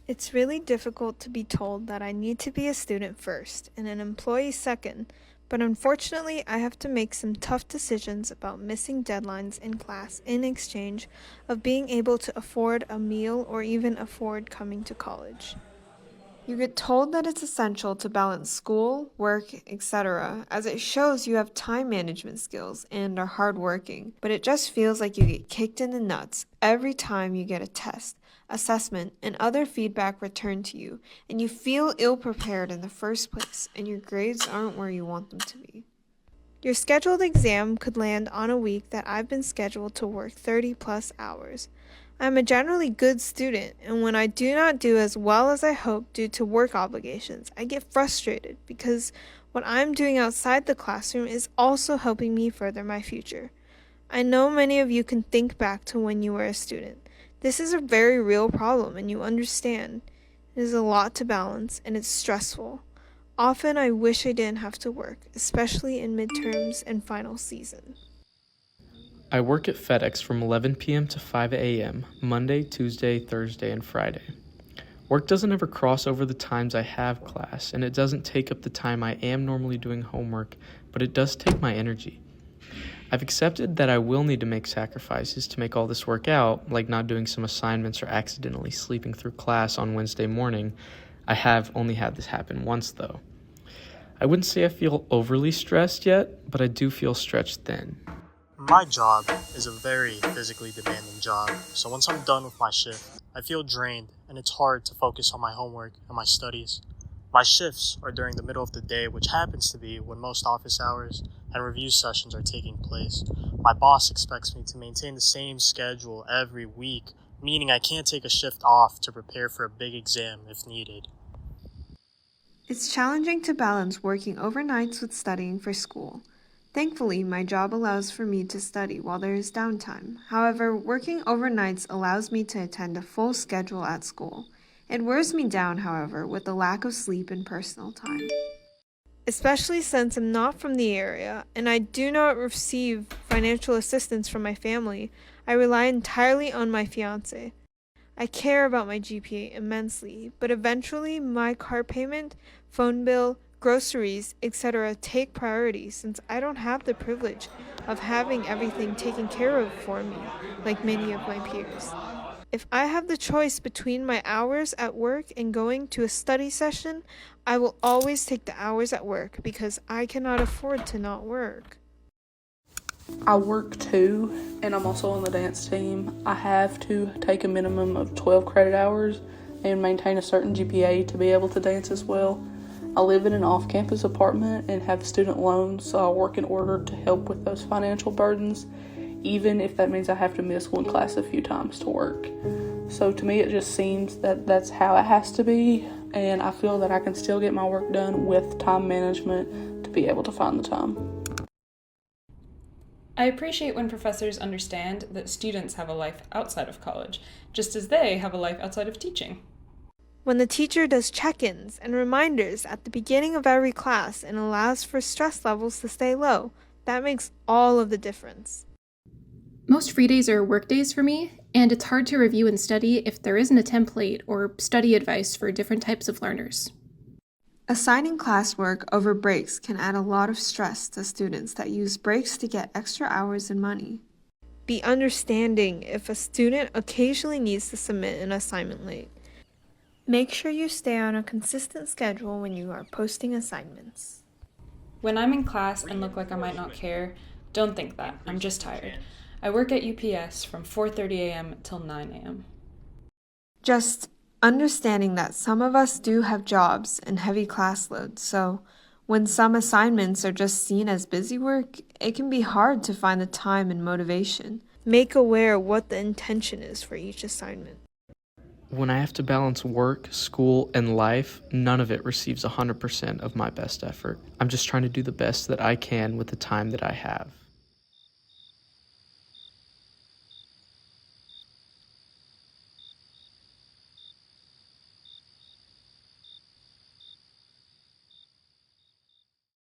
It's really difficult to be told that I need to be a student first and an employee second, but unfortunately, I have to make some tough decisions about missing deadlines in class in exchange of being able to afford a meal or even afford coming to college. You get told that it's essential to balance school, work, etc., as it shows you have time management skills and are hardworking, but it just feels like you get kicked in the nuts every time you get a test, assessment, and other feedback returned to you, and you feel ill prepared in the first place, and your grades aren't where you want them to be. Your scheduled exam could land on a week that I've been scheduled to work 30 plus hours. I'm a generally good student, and when I do not do as well as I hope due to work obligations, I get frustrated because what I'm doing outside the classroom is also helping me further my future. I know many of you can think back to when you were a student. This is a very real problem, and you understand. It is a lot to balance, and it's stressful. Often I wish I didn't have to work, especially in midterms and final season. I work at FedEx from 11 p.m. to 5 a.m., Monday, Tuesday, Thursday, and Friday. Work doesn't ever cross over the times I have class, and it doesn't take up the time I am normally doing homework, but it does take my energy. I've accepted that I will need to make sacrifices to make all this work out, like not doing some assignments or accidentally sleeping through class on Wednesday morning. I have only had this happen once, though. I wouldn't say I feel overly stressed yet, but I do feel stretched thin. My job is a very physically demanding job, so once I'm done with my shift, I feel drained and it's hard to focus on my homework and my studies. My shifts are during the middle of the day, which happens to be when most office hours and review sessions are taking place. My boss expects me to maintain the same schedule every week, meaning I can't take a shift off to prepare for a big exam if needed. It's challenging to balance working overnights with studying for school. Thankfully, my job allows for me to study while there is downtime. However, working overnights allows me to attend a full schedule at school. It wears me down, however, with the lack of sleep and personal time. Especially since I'm not from the area and I do not receive financial assistance from my family, I rely entirely on my fiance. I care about my GPA immensely, but eventually my car payment, phone bill, groceries, etc. take priority since I don't have the privilege of having everything taken care of for me like many of my peers. If I have the choice between my hours at work and going to a study session, I will always take the hours at work because I cannot afford to not work. I work too, and I'm also on the dance team. I have to take a minimum of 12 credit hours and maintain a certain GPA to be able to dance as well. I live in an off-campus apartment and have student loans, so I work in order to help with those financial burdens, even if that means I have to miss one class a few times to work. So to me, it just seems that that's how it has to be, and I feel that I can still get my work done with time management to be able to find the time. I appreciate when professors understand that students have a life outside of college, just as they have a life outside of teaching. When the teacher does check-ins and reminders at the beginning of every class and allows for stress levels to stay low, that makes all of the difference. Most free days are work days for me, and it's hard to review and study if there isn't a template or study advice for different types of learners. Assigning classwork over breaks can add a lot of stress to students that use breaks to get extra hours and money. Be understanding if a student occasionally needs to submit an assignment late. Make sure you stay on a consistent schedule when you are posting assignments. When I'm in class and look like I might not care, don't think that. I'm just tired. I work at UPS from 4:30 a.m. till 9 a.m. Just understanding that some of us do have jobs and heavy class loads, so when some assignments are just seen as busy work, it can be hard to find the time and motivation. Make aware what the intention is for each assignment. When I have to balance work, school, and life, none of it receives 100% of my best effort. I'm just trying to do the best that I can with the time that I have.